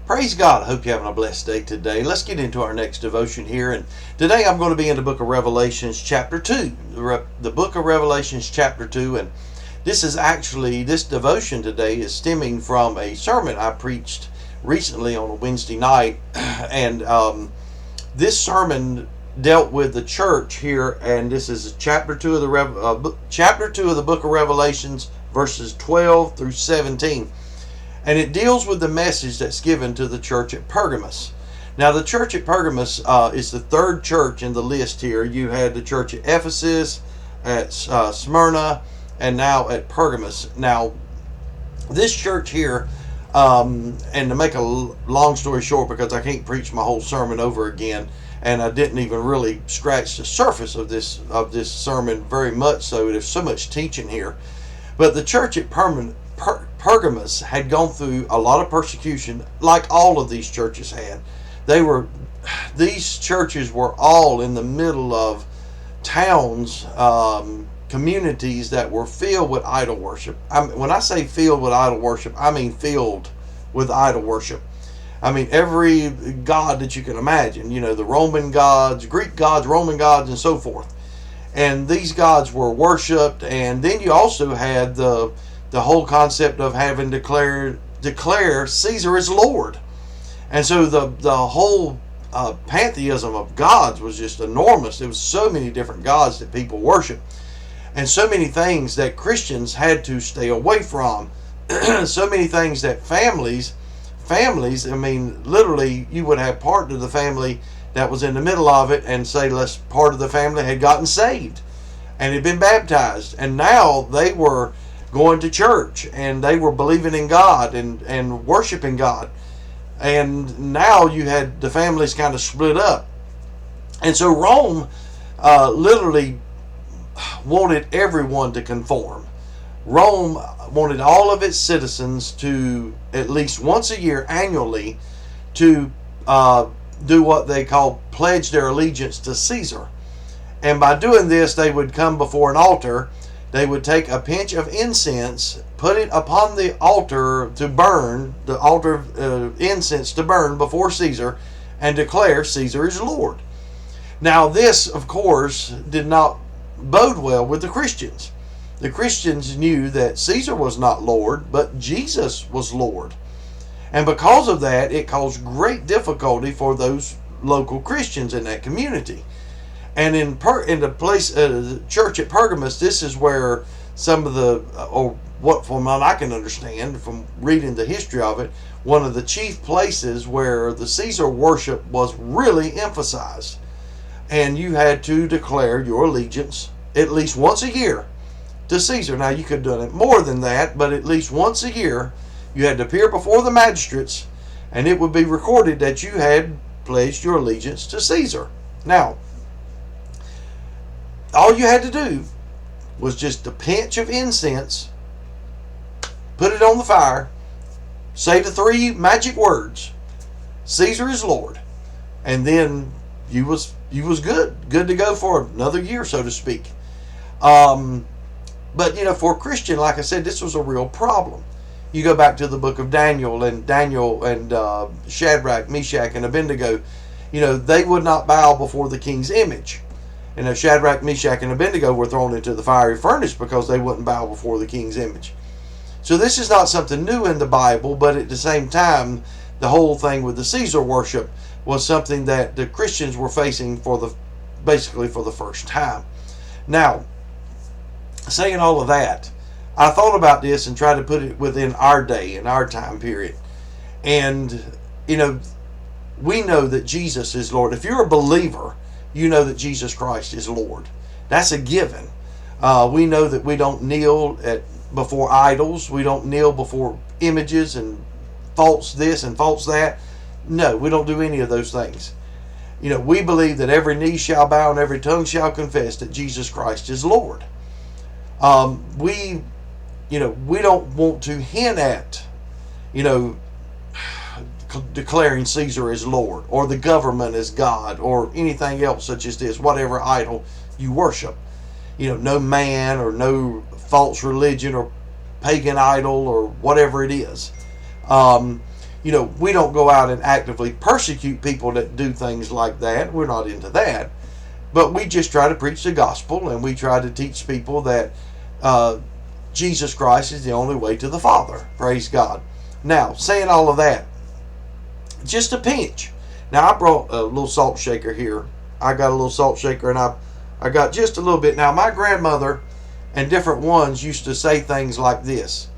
Praise God. I hope you're having a blessed day today. Let's get into our next devotion here. And today I'm going to be in the book of Revelations chapter 2. The book of Revelations chapter 2. And this devotion today is stemming from a sermon I preached recently on a Wednesday night. And this sermon dealt with the church here. And this is chapter 2 of the book of Revelations, verses 12 through 17. And it deals with the message that's given to the church at Pergamos. Now, the church at Pergamos is the third church in the list here. You had the church at Ephesus, at Smyrna, and now at Pergamos. Now, this church here, and to make a long story short, because I can't preach my whole sermon over again, and I didn't even really scratch the surface of this sermon very much, so there's so much teaching here. But the church at Pergamos had gone through a lot of persecution, like all of these churches had. These churches were all in the middle of towns, communities that were filled with idol worship. When I say filled with idol worship, I mean filled with idol worship. I mean every god that you can imagine. The Roman gods, Greek gods, Roman gods, and so forth. And these gods were worshipped. And then you also had the whole concept of having declare Caesar as Lord. And so the whole pantheism of gods was just enormous. There was so many different gods that people worship, and so many things that Christians had to stay away from. So many things that families, I mean, literally, you would have part of the family that was in the middle of it, and say less part of the family had gotten saved and had been baptized, and now they were going to church and they were believing in God and worshiping God. And now you had the families kind of split up. And so Rome literally wanted everyone to conform. Rome wanted all of its citizens to, at least once a year, annually, to do what they called pledge their allegiance to Caesar. And by doing this, they would come before an altar. They would take a pinch of incense, put it upon the altar to burn, the altar incense to burn before Caesar, and declare Caesar is Lord. Now this, of course, did not bode well with the Christians. The Christians knew that Caesar was not Lord, but Jesus was Lord. And because of that, it caused great difficulty for those local Christians in that community. And in the church at Pergamos, this is where some of from what I can understand from reading the history of it, one of the chief places where the Caesar worship was really emphasized. And you had to declare your allegiance at least once a year to Caesar. Now, you could have done it more than that, but at least once a year, you had to appear before the magistrates, and it would be recorded that you had pledged your allegiance to Caesar. Now, all you had to do was just a pinch of incense, put it on the fire, say the three magic words, Caesar is Lord, and then you was good to go for another year, so to speak. But for a Christian, like I said, this was a real problem. You go back to the book of Daniel and Shadrach, Meshach, and Abednego. They would not bow before the king's image. Shadrach, Meshach, and Abednego were thrown into the fiery furnace because they wouldn't bow before the king's image. So this is not something new in the Bible, but at the same time, the whole thing with the Caesar worship was something that the Christians were facing basically for the first time. Now, saying all of that, I thought about this and tried to put it within our day and our time period. And, we know that Jesus is Lord. If you're a believer, you know that Jesus Christ is Lord. That's a given. We know that we don't kneel before idols. We don't kneel before images and false this and false that. No, we don't do any of those things. We believe that every knee shall bow and every tongue shall confess that Jesus Christ is Lord. We don't want to hint at, declaring Caesar as Lord or the government as God or anything else such as this, whatever idol you worship. No man or no false religion or pagan idol or whatever it is. we don't go out and actively persecute people that do things like that. We're not into that. But we just try to preach the gospel, and we try to teach people that Jesus Christ is the only way to the Father. Praise God. Now, saying all of that, just a pinch. Now, I brought a little salt shaker here. I got a little salt shaker, and I got just a little bit. Now, my grandmother and different ones used to say things like this.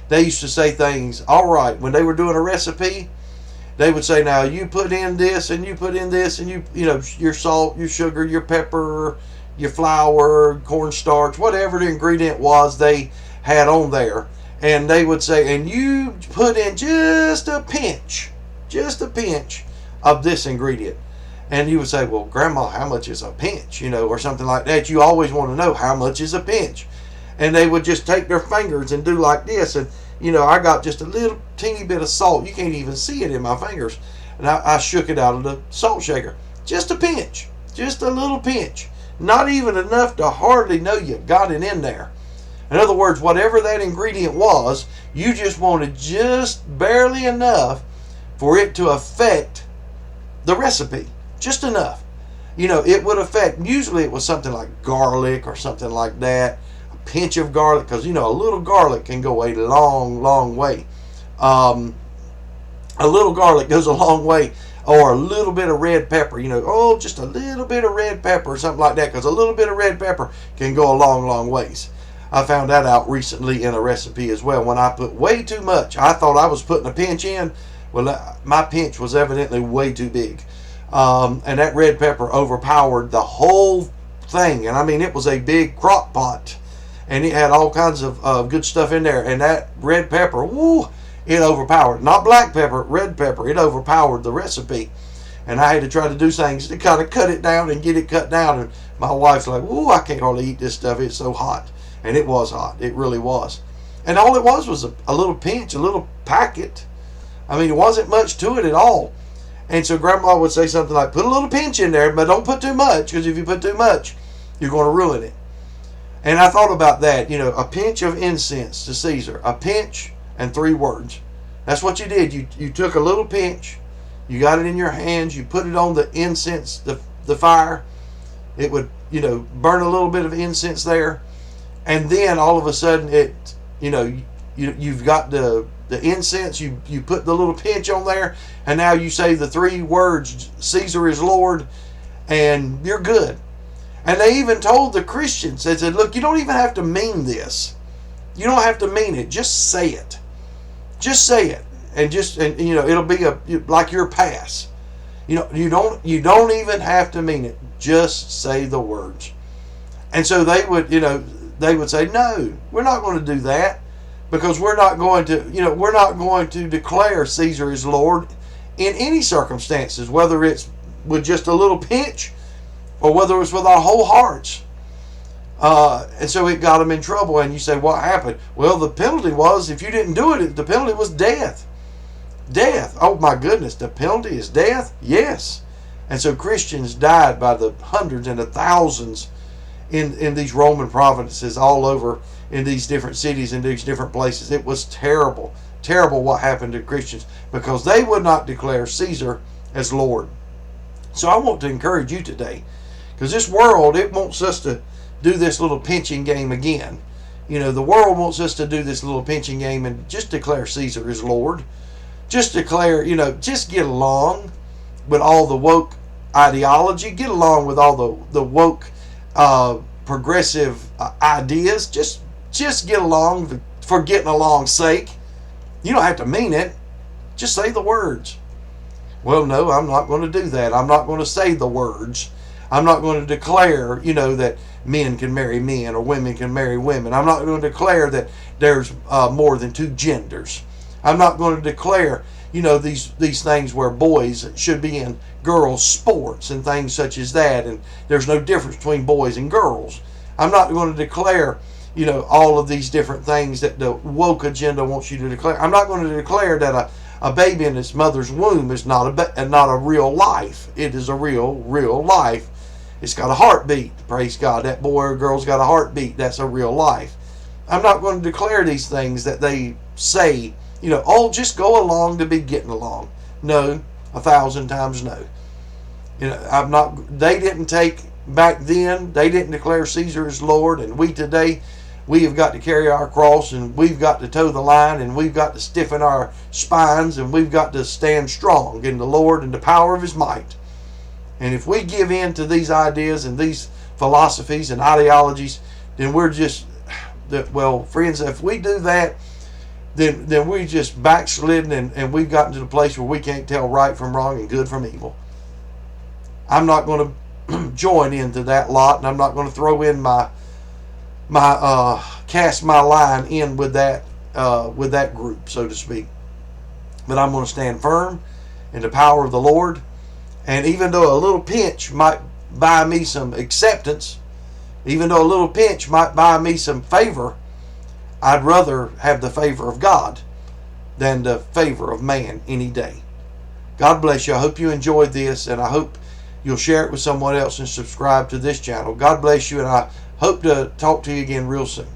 They used to say things, all right, when they were doing a recipe, they would say, now you put in this and you put in this and your salt, your sugar, your pepper, your flour, cornstarch, whatever the ingredient was they had on there. And they would say, and you put in just a pinch of this ingredient. And you would say, well, Grandma, how much is a pinch? Or something like that. You always want to know how much is a pinch. And they would just take their fingers and do like this. And, I got just a little teeny bit of salt. You can't even see it in my fingers. And I shook it out of the salt shaker. Just a pinch. Just a little pinch. Not even enough to hardly know you got it in there. In other words, whatever that ingredient was, you just wanted just barely enough for it to affect the recipe. Just enough. It would affect, usually it was something like garlic or something like that. Pinch of garlic, because a little garlic can go a long way. A little garlic goes a long way. Or a little bit of red pepper, just a little bit of red pepper or something like that, because a little bit of red pepper can go a long ways. I found that out recently in a recipe as well. When I put way too much, I thought I was putting a pinch in. Well, my pinch was evidently way too big. And that red pepper overpowered the whole thing. And I mean, it was a big crock pot. And it had all kinds of good stuff in there. And that red pepper, it overpowered. Not black pepper, red pepper. It overpowered the recipe. And I had to try to do things to kind of cut it down and get it cut down. And my wife's like, I can't hardly eat this stuff. It's so hot. And it was hot. It really was. And all it was a little pinch, a little packet. I mean, it wasn't much to it at all. And so Grandma would say something like, put a little pinch in there, but don't put too much, because if you put too much, you're going to ruin it. And I thought about that, a pinch of incense to Caesar, a pinch and 3 words. That's what you did. You took a little pinch, you got it in your hands, you put it on the incense, the fire. It would, burn a little bit of incense there. And then all of a sudden you've got the incense, you put the little pinch on there, and now you say the 3 words, Caesar is Lord, and you're good. And they even told the Christians, they said, look, you don't even have to mean this. You don't have to mean it. Just say it. Just say it. And it'll be like your pass. You don't even have to mean it. Just say the words. And so they would say, no, we're not going to do that, because we're not going to declare Caesar is Lord in any circumstances, whether it's with just a little pinch or whether it's with our whole hearts. And so it got them in trouble. And you say, what happened? Well, the penalty was, if you didn't do it, the penalty was death. Death. Oh my goodness, the penalty is death? Yes. And so Christians died by the hundreds and the thousands in these Roman provinces all over, in these different cities, in these different places. It was terrible. Terrible what happened to Christians, because they would not declare Caesar as Lord. So I want to encourage you today, because this world, it wants us to do this little pinching game again. The world wants us to do this little pinching game and just declare Caesar is Lord. Just declare, just get along with all the woke ideology. Get along with all the woke progressive ideas. Just get along for getting along's sake. You don't have to mean it. Just say the words. Well, no, I'm not going to do that. I'm not going to say the words. I'm not going to declare, that men can marry men or women can marry women. I'm not going to declare that there's more than 2 genders. I'm not going to declare, these things where boys should be in girls' sports and things such as that, and there's no difference between boys and girls. I'm not going to declare, all of these different things that the woke agenda wants you to declare. I'm not going to declare that a baby in its mother's womb is not a real life. It is a real life. It's got a heartbeat. Praise God. That boy or girl's got a heartbeat. That's a real life. I'm not going to declare these things that they say oh, just go along to be getting along. No, 1,000 times no. I'm not. They didn't take back then. They didn't declare Caesar as Lord, and we today, we have got to carry our cross, and we've got to toe the line, and we've got to stiffen our spines, and we've got to stand strong in the Lord and the power of His might. And if we give in to these ideas and these philosophies and ideologies, then we're just, well, friends, if we do that, then we just backslidden, and we've gotten to the place where we can't tell right from wrong and good from evil. I'm not going to join into that lot, and I'm not going to throw in my cast my line in with that group, so to speak. But I'm going to stand firm in the power of the Lord. And even though a little pinch might buy me some acceptance, even though a little pinch might buy me some favor, I'd rather have the favor of God than the favor of man any day. God bless you. I hope you enjoyed this, and I hope you'll share it with someone else and subscribe to this channel. God bless you, and I hope to talk to you again real soon.